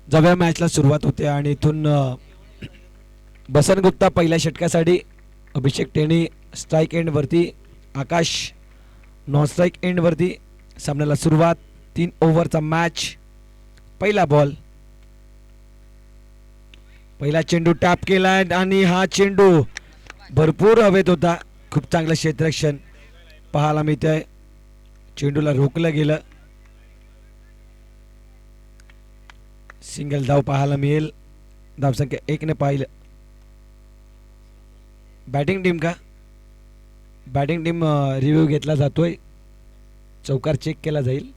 जव्या मॅचला सुरुवात होते आणि इथून बसन गुप्ता पहिल्या षटकासाठी, अभिषेक टेणी स्ट्राईक एंड वरती, आकाश नॉन स्ट्राईक एंड वरती. सामन्याला सुरुवात. 3 ओव्हरचा मॅच. पहिला बॉल. पहिला चेंडू टॅप केलाय आणि हा चेंडू भरपूर हवेत होता. खूप चांगलं क्षेत्ररक्षण पाहायला मिळतंय. चेंडूला रोखलं गेलं. सिंगल धाव पाहायला मिळेल. धावसंख्या 1 ने पाहिलं. बॅटिंग टीम का? बॅटिंग टीम रिव्ह्यू घेतला जातोय. चौकार चेक केला जाईल.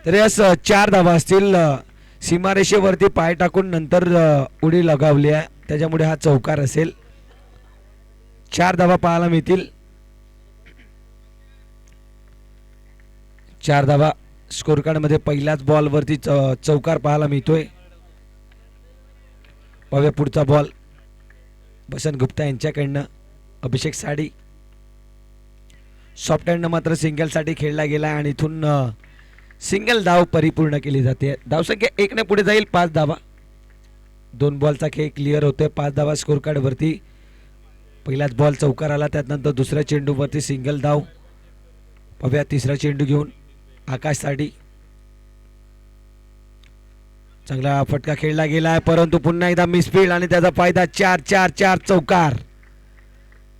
तर यास 4 धावा असतील. सीमारेषेवरती पाय टाकून नंतर उडी लगावली आहे, त्याच्यामुळे हा चौकार असेल. 4 धावा पाहायला मिळतील. 4 धावा स्कोर कार्ड मध्ये पहिल्याच बॉल वरती चौकार पाहायला मिळतोय. पाहूया पुढचा बॉल. बसन गुप्ता यांच्याकडनं अभिषेक साडी. सॉफ्ट हँडनं मात्र सिंगलसाठी खेळला गेला आणि इथून सिंगल धाव परिपूर्ण केली जाते. धावसंख्या 1 ने पुढे जाईल. 5 धावा. 2 बॉलचा खेळ क्लिअर होतोय. 5 धावा स्कोर कार्ड वरती. पहिलाच बॉल चौकार आला, त्यानंतर दुसऱ्या चेंडूवरती सिंगल धाव. पाहूया तिसरा चेंडू घेऊन आकाश साडी. चांगला फटका खेळला गेलाय, परंतु पुन्हा एकदा मिसफील्ड आणि त्याचा फायदा. 4-4-4 चौकार.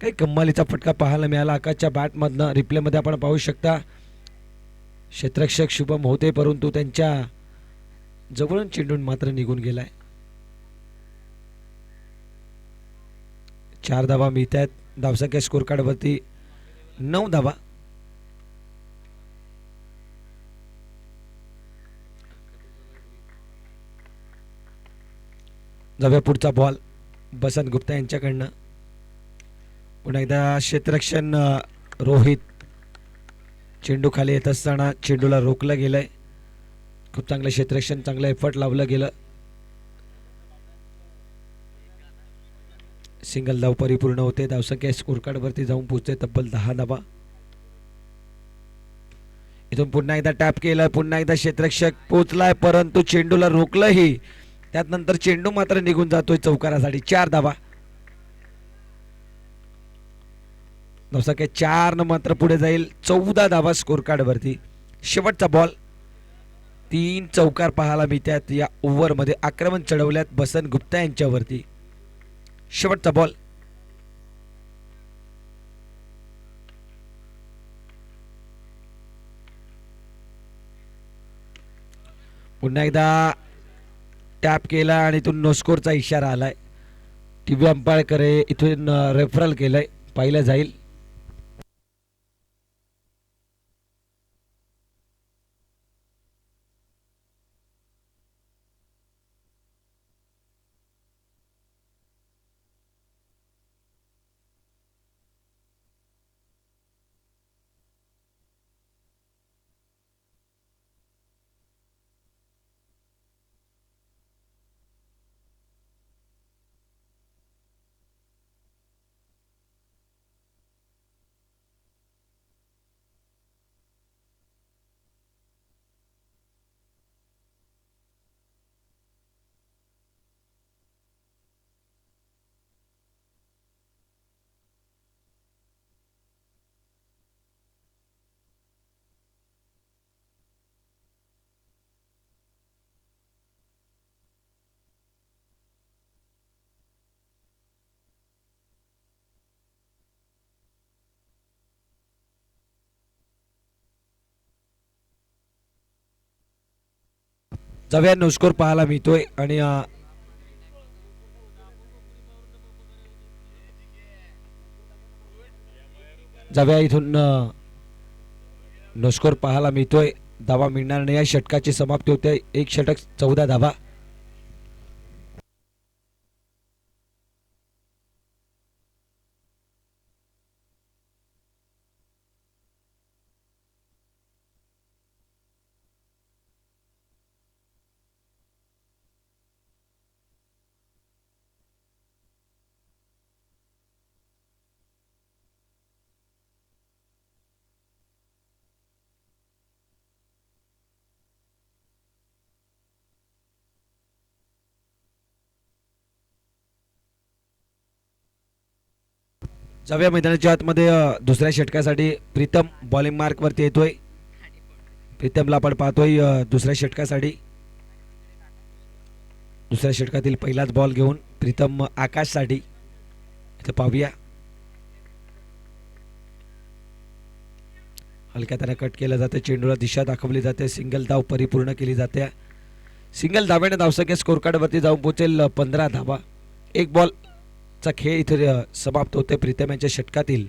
काही कमालीचा फटका पाहायला मिळाला आकाशच्या बॅटमधनं. रिप्लेमध्ये आपण पाहू शकता. क्षेत्ररक्षक शुभम होते, परंतु त्यांच्या जवळून चेंडून मात्र निघून गेलाय. 4 धावा मिळत आहेत. धावसंख्या स्कोर कार्ड वरती 9 धावा. जाऊया पुढचा बॉल. बसन गुप्ता यांच्याकडनं. पुन्हा एकदा क्षेत्ररक्षण रोहित. चेंडू खाली येत असताना चेंडूला रोखलं गेलंय. खूप चांगलं क्षेत्ररक्षण, चांगलं एफर्ट लावलं गेलं. सिंगल धाव परिपूर्ण होते. धावसंख्या स्कोर कार्ड वरती जाऊन पोहोचते तब्बल 10 धावा. इथून पुन्हा एकदा टॅप केलं. पुन्हा एकदा क्षेत्ररक्षक पोहोचलाय, परंतु चेंडूला रोखलंही. त्यानंतर चेंडू मात्र निघून जातोय चौकारासाठी. 4 धावा. धावसंख्या 4 न मात्र पुढे जाईल. 14 धावा स्कोर कार्ड वरती. शेवटचा बॉल. 3 चौकार पाहायला मिळतात या ओव्हरमध्ये. आक्रमण चढवल्यात बसन गुप्ता यांच्यावरती. शेवटचा बॉल. पुन्हा एकदा टॅप केला आणि इथून नो स्कोरचा इशारा आलाय. टीव्ही अंपायर इथून रेफरल केलंय, पाहिलं जाईल. जाऊया नो स्कोर पाहायला मिळतोय आणि जाऊया इथून नो स्कोर पाहायला मिळतोय. धावा मिळणार नाही. या षटकाची समाप्ती होते. 1 षटक 14 धावा. जाऊया मैदानाच्या आतमध्ये दुसऱ्या षटकासाठी प्रीतम बॉलिंग मार्क वरती येतोय. प्रीतमला आपण पाहतोय दुसऱ्या षटकासाठी. दुसऱ्या षटकातील पहिलाच बॉल घेऊन प्रीतम आकाशसाठी इथे पाहूया. हलक्या त्याने कट केलं जाते. चेंडूला दिशा दाखवली जाते. सिंगल धाव परिपूर्ण केली जाते. सिंगल धाव्याने धावसंख्या स्कोर कार्ड वरती जाऊन पोहोचेल 15 धावा. एक बॉल चा खेळ इथे समाप्त होते प्रीतम यांच्या षटकातील.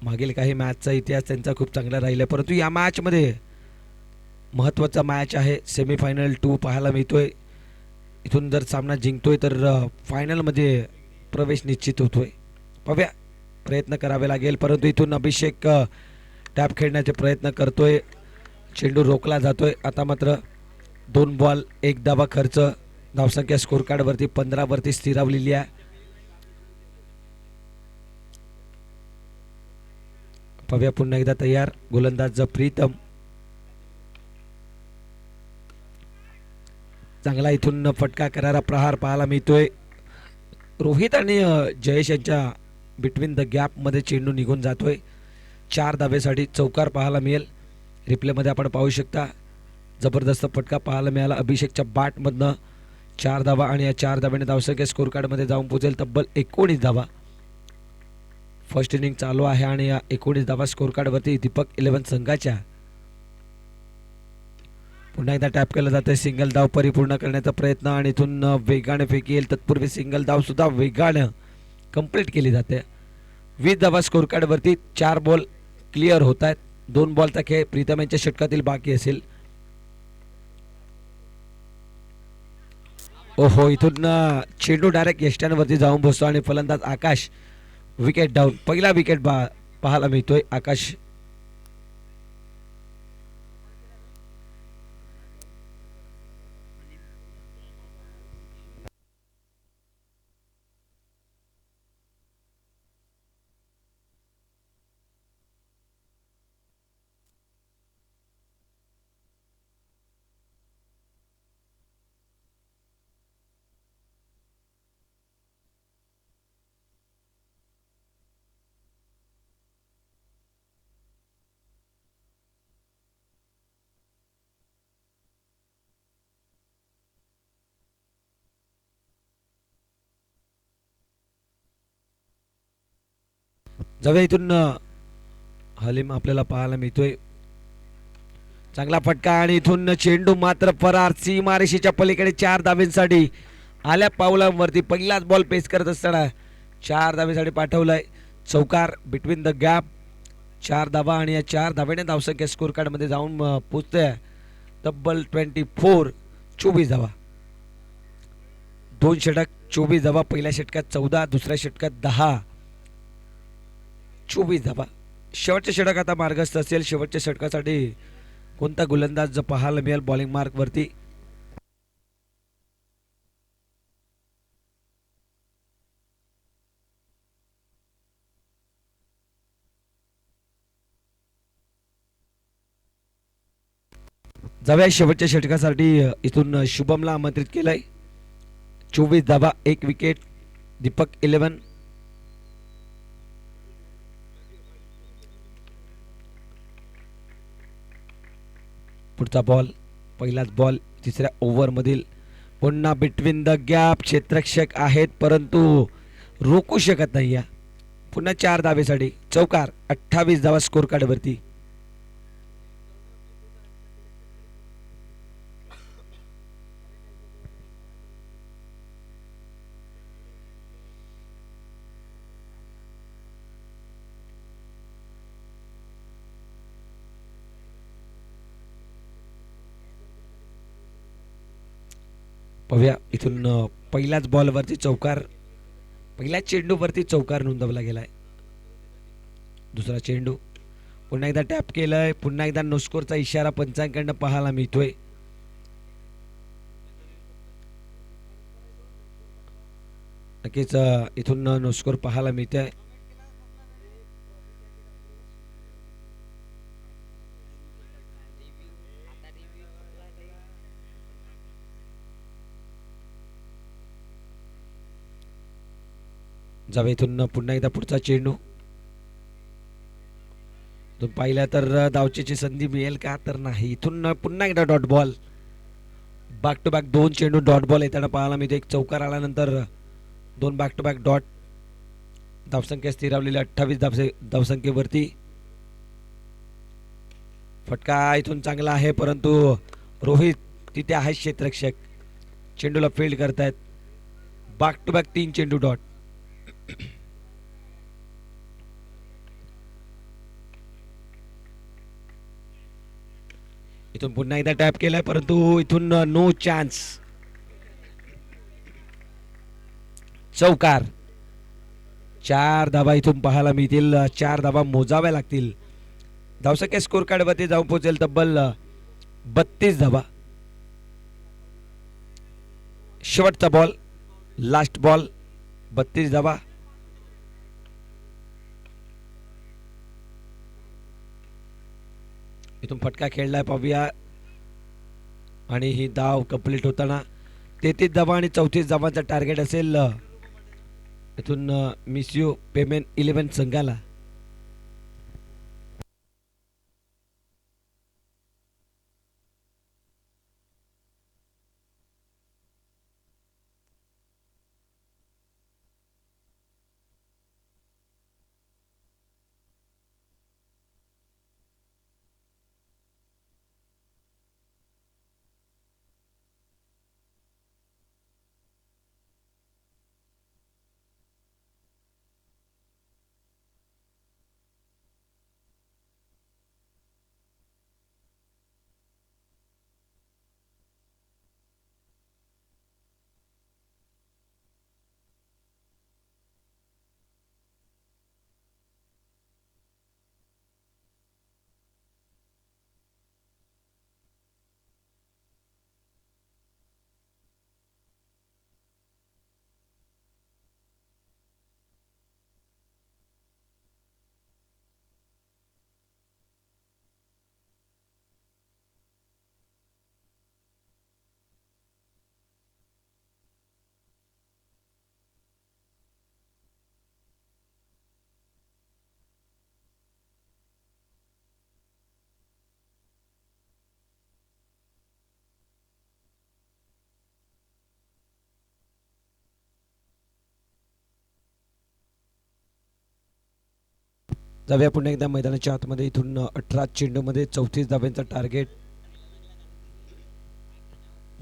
मागील काही मॅचचा इतिहास त्यांचा खूप चांगला राहिला, परंतु या मॅच मध्ये महत्वाचा मॅच आहे. सेमीफायनल 2 पाहायला मिळतोय. इथून जर सामना जिंकतोय तर फायनल मध्ये प्रवेश निश्चित होतोय. पाहूया, प्रयत्न करावे लागेल, परंतु इथून अभिषेक टॅप खेळण्याचे प्रयत्न करतोय. चेंडू रोखला जातोय. आता मात्र 2 बॉल 1 धावा खर्च. धावसंख्या स्कोर कार्ड वरती 15 वरती स्थिरावलेली आहे. पाहूया पुन्हा एकदा तयार गोलंदाज प्रीतम. चांगला इथून फटका करारा प्रहार पाहायला मिळतोय. रोहित आणि जयेश यांच्या बिटवीन द गॅप मध्ये चेंडू निघून जातोय. 4 धावेसाठी चौकार पाहायला मिळेल. रिप्ले मध्ये आपण पाहू शकता. जबरदस्त फटका पाहायला मिळाला अभिषेकच्या बॅट मधनं. 4 धावा आणि या 4 धाव्याने धावसंख्या स्कोर कार्ड मध्ये जाऊन पोहोचेल तब्बल 19 धावा. फर्स्ट इनिंग चालू आहे आणि या 19 धावा स्कोर कार्ड वरती दीपक 11 संघाच्या. पुन्हा एकदा टॅप केलं जातं. सिंगल धाव परिपूर्ण करण्याचा प्रयत्न आणि इथून वेगाने फेकी येईल. तत्पूर्वी सिंगल धाव सुद्धा वेगाने कंप्लीट केली जाते. 20 धावा स्कोर कार्ड वरती 4 बॉल क्लिअर होत आहेत. 2 बॉलचा खेळ प्रीतम यांच्या षटकातील बाकी असेल. ओहो, इथून चेंडू डायरेक्ट यष्ट्यांवरती जाऊन बसतो आणि फलंदाज आकाश विकेट डाऊन. पहिला विकेट पाहायला मिळतोय आकाश. जाऊया इथून हलीम आपल्याला पाहायला मिळतोय. चांगला फटका आणि इथून चेंडू मात्र फरार. सीमारेषेच्या पलीकडे 4 धावेसाठी आल्या पावलांवरती पहिलाच बॉल पेस करत असताना 4 धावेसाठी पाठवलाय. चौकार बिटवीन द गॅप. 4 धावा आणि या 4 धाव्याने धावसंख्या स्कोर कार्ड मध्ये जाऊन पोहोचतोय तब्बल 24 धावा. 2 षटक 24 धावा. पहिल्या षटकात 14, दुसऱ्या षटकात 10, 24 धावा. शेवटचे षटक आता मार्गस्थ असेल. शेवटच्या षटकासाठी कोणता गोलंदाज पाहायला मिळेल बॉलिंग मार्क वरती. जाऊया शेवटच्या षटकासाठी इथून शुभमला आमंत्रित केलंय. 24 धावा 1 विकेट. दीपक 11. पुढचा बॉल पहिलाच बॉल तिसऱ्या ओव्हर मधील. पुन्हा बिटवीन द गॅप. क्षेत्ररक्षक आहेत परंतु रोखू शकत नाही. पुन्हा 4 धावेसाठी चौकार. 28 धावा स्कोर कार्ड वरती. पाहूया इथून पहिल्याच बॉलवरती चौकार. पहिल्याच चेंडूवरती चौकार नोंदवला गेलाय. दुसरा चेंडू पुन्हा एकदा टॅप केलाय. पुन्हा एकदा नो स्कोरचा इशारा पंचांकडनं पाहायला मिळतोय. नक्कीच इथून नो स्कोर पाहायला मिळतोय. जावे इथून पुन्हा एकदा पुढचा चेंडू. तो पाहिला तर धावचीची संधी मिळेल का, तर नाही. इथून पुन्हा एकदा dot ball. Back to back 2 चेंडू डॉट बॉल येताना पाहायला मिळते. एक चौकार आल्यानंतर 2 बॅक टू बॅक डॉट. धावसंख्या स्थिरावलेली 28 धावसंख्येवरती. फटका इथून चांगला आहे, परंतु रोहित तिथे आहे क्षेत्ररक्षक, चेंडूला फील्ड करतायत. बॅक टू बॅक 3 चेंडू डॉट. इथून पुन्हा एकदा टॅप केलाय, परंतु इथून नो चान्स. चौकार. 4 धावा इथून पाहायला मिळतील. 4 धावा मोजाव्या लागतील. धावसंख्या स्कोर कार्डवरती जाऊन पोहोचेल तब्बल 32 धावा. शेवटचा बॉल, लास्ट बॉल, 32 धावा. इथून फटका खेळलाय पाहूया, आणि ही धाव कंप्लीट होताना 33 धावा आणि 34 धावांचा टार्गेट असेल इथून मिस यू पेमेंट 11 संघाला. जाऊया पुन्हा एकदा मैदानाच्या आतमध्ये. इथून 18 चेंडूमध्ये 34 धाब्यांचा टार्गेट.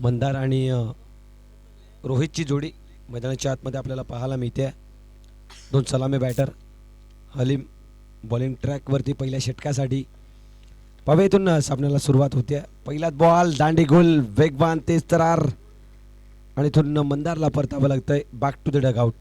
मंदार आणि रोहितची जोडी मैदानाच्या आतमध्ये आपल्याला पाहायला मिळते. 2 सलामी बॅटर. हलीम बॉलिंग ट्रॅकवरती पहिल्या षटकासाठी. पाहूया इथून सामन्याला सुरुवात होते. पहिलाच बॉल, दांडी गोल, वेगवान, तेज तरार, आणि इथून मंदारला परतावं लागतंय. Back to the dugout.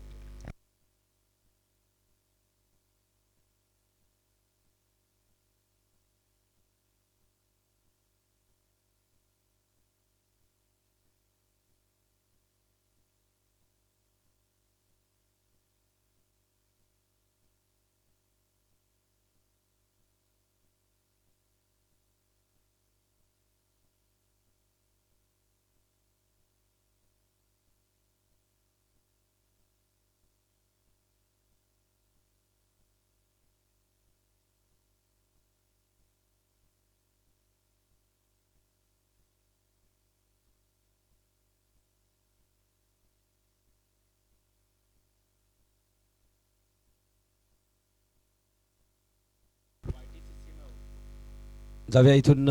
जाऊया इथून.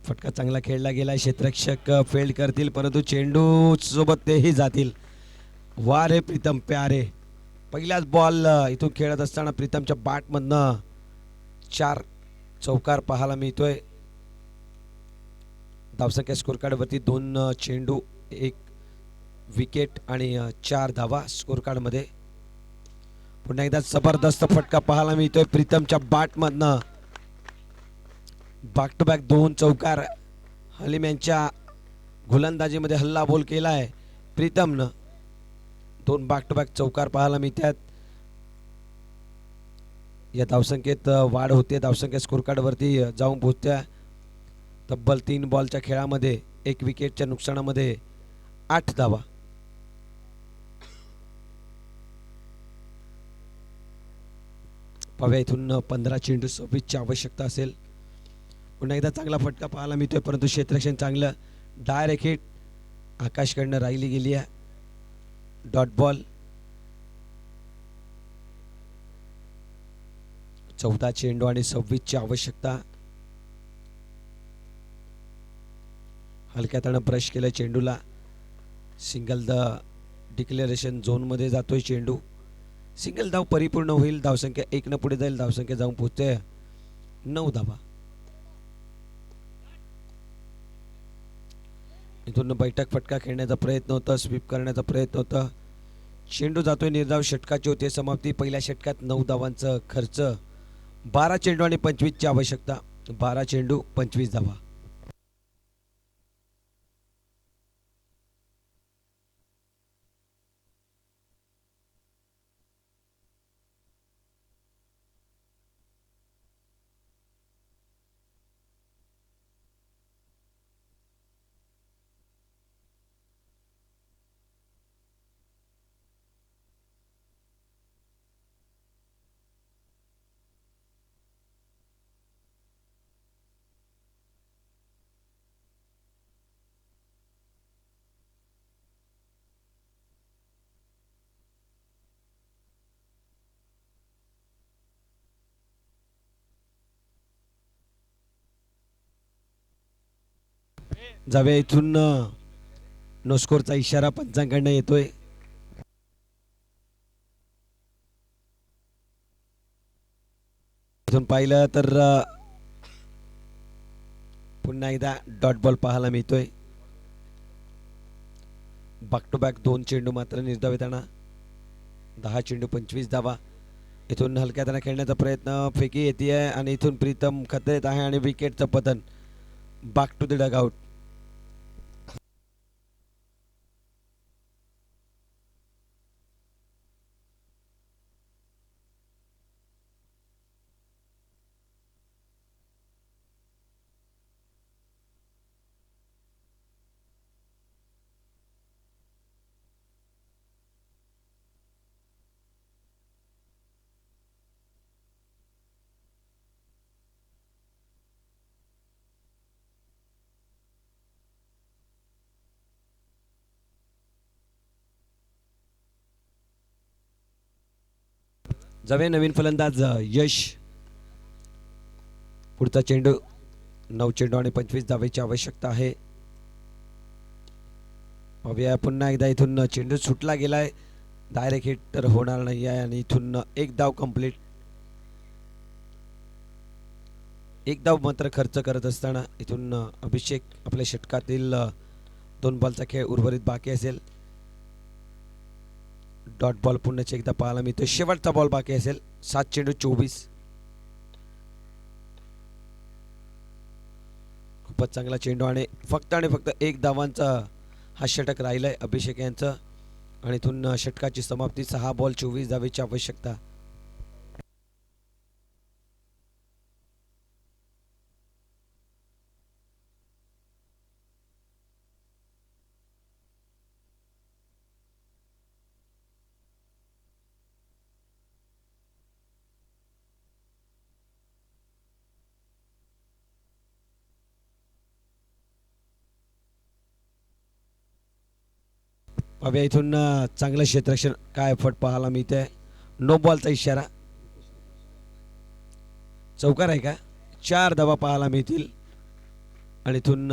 फटका चांगला खेळला गेला. क्षेत्ररक्षक फेल्ड करतील, परंतु चेंडू सोबत तेही जातील. वा रे प्रीतम प्यारे. पहिलाच बॉल इथून खेळत असताना प्रीतमच्या बॅटमधनं 4 चौकार पाहायला मिळतोय. धावसंख्या स्कोर कार्डवरती 2 चेंडू, 1 विकेट आणि 4 धावा स्कोर कार्डमध्ये. पुन्हा एकदा जबरदस्त फटका पाहायला मिळतोय प्रीतमच्या बॅटमधनं. बॅक टू बॅक 2 चौकार. हलीम यांच्या गोलंदाजीमध्ये हल्ला बोल केलाय प्रीतमनं. 2 बॅक टू बॅक चौकार पाहायला मिळतात. या धावसंख्येत वाढ होते. धावसंख्या स्कोर कार्डवरती जाऊन पोहोचत्या तब्बल 3 बॉलच्या खेळामध्ये 1 विकेटच्या नुकसानामध्ये 8 धावा. पाहूया इथून 15 चेंडू 26ची आवश्यकता असेल. पुन्हा एकदा चांगला फटका पाहायला मिळतोय, परंतु क्षेत्ररक्षण चांगलं. डायरेक्ट हिट आकाशकडनं राहिली गेली आहे. Dot ball. 14 चेंडू आणि 26ची आवश्यकता. हलक्या हातानं ब्रश केलं चेंडूला. सिंगल द डिक्लेरेशन झोनमध्ये जातोय चेंडू. सिंगल धाव परिपूर्ण होईल. धावसंख्या 1 न पुढे जाईल. धावसंख्या जाऊन पोहोचते 9 धावा. इथून बैठक फटका खेळण्याचा प्रयत्न होता, स्वीप करण्याचा प्रयत्न होता. चेंडू जातोय निर्धाव. षटकाची होते समाप्ती. पहिल्या षटकात 9 धावांचा खर्च. 12 चेंडू आणि 25ची आवश्यकता. 12 चेंडू 25 धावा. जाऊया इथून. नो स्कोरचा इशारा पंचांकडनं येतोय. इथून पाहिलं तर पुन्हा एकदा डॉट बॉल पाहायला मिळतोय. बॅक टू बॅक 2 चेंडू मात्र निर्धाव येताना. 10 चेंडू 25 धावा. इथून हलक्या हाताने खेळण्याचा प्रयत्न. फेकी येते आणि इथून प्रीतम खतरेत आहे आणि विकेटचं पतन. Back to the dugout. जावे नवीन फलंदाज यश. पुढचा चेंडू. 9 चेंडू आणि 25 धावेची आवश्यकता आहे. पाहूया पुन्हा एकदा इथून चेंडू सुटला गेलाय. डायरेक्ट हिट तर होणार नाही आहे आणि इथून एक धाव कंप्लीट. एक धाव मात्र खर्च करत असताना इथून अभिषेक आपल्या षटकातील 2 बॉलचा खेळ उर्वरित बाकी असेल. डॉट बॉल पुन्हा एकदा पाहायला मिळतो. शेवटचा बॉल बाकी असेल. 7 चेंडू 24. खूपच चांगला चेंडू आणि फक्त एक धावांचा हा षटक राहिलाय अभिषेक यांचं. आणि इथून षटकाची समाप्ती. 6 बॉल 24 धावेची आवश्यकता. पाहूया इथून चांगलं क्षेत्ररक्षण. काय फट पाहायला मिळतंय. नो बॉलचा इशारा. चौकार आहे का. 4 धावा पाहायला मिळतील आणि इथून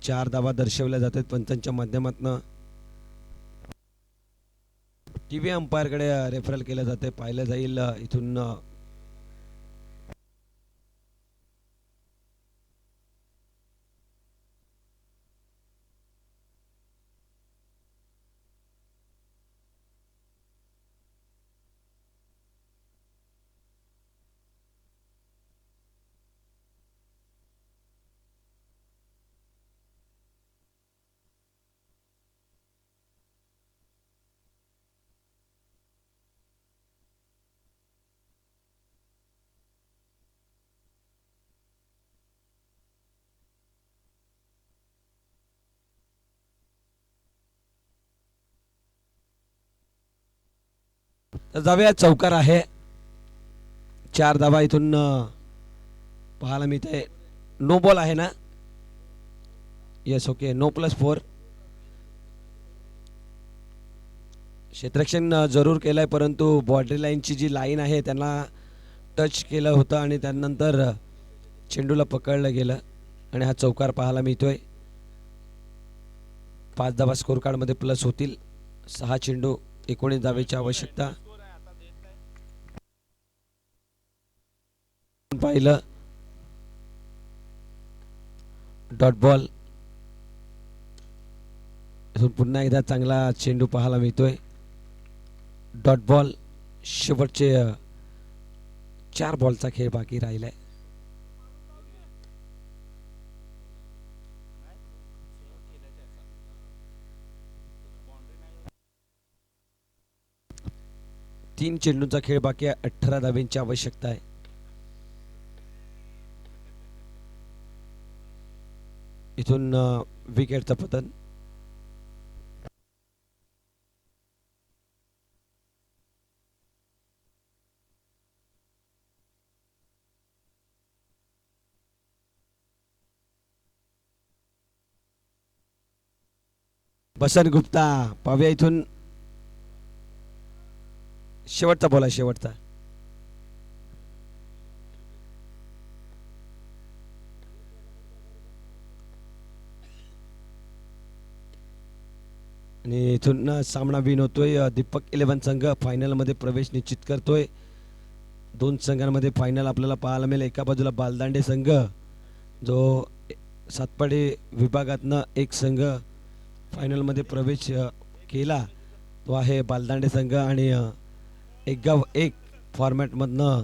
4 धावा दर्शवल्या जातात पंचांच्या माध्यमातून. टीव्ही अंपायरकडे रेफरल केलं जाते. पाहिलं जाईल इथून. तर जाऊया. चौकार आहे. 4 धावा इथून पाहायला मिळते. नो बॉल आहे ना? Yes, okay. नो +4. क्षेत्ररक्षण जरूर केलंय, परंतु बॉर्डरी लाईनची जी लाईन आहे त्यांना टच केलं होतं आणि त्यानंतर चेंडूला पकडलं गेलं आणि हा चौकार पाहायला मिळतोय. 5 धावा स्कोर कार्ड मध्ये प्लस होतील. 6 चेंडू 19 धावेची आवश्यकता. पाहिलं डॉट बॉल. पुन्हा एकदा चांगला चेंडू पाहायला मिळतोय. Dot ball. शेवटचे 4 बॉलचा खेळ बाकी राहिलाय. तीन चेंडूंचा खेळ बाकी आहे. 18 धावेंची आवश्यकता आहे. इथून विकेटचं पतन. बसन गुप्ता. पाहूया इथून शेवटचा बॉल आहे. शेवटचा. आणि इथून सामना विन होतोय. दीपक 11 संघ फायनल मध्ये प्रवेश निश्चित करतोय. 2 संघांमध्ये फायनल आपल्याला पाहायला मिळेल. एका बाजूला बालदांडे संघ जो सातपाडी विभागातनं एक संघ फायनल मध्ये प्रवेश केला तो आहे बालदांडे संघ आणि एक गाव एक फॉर्मॅट मधनं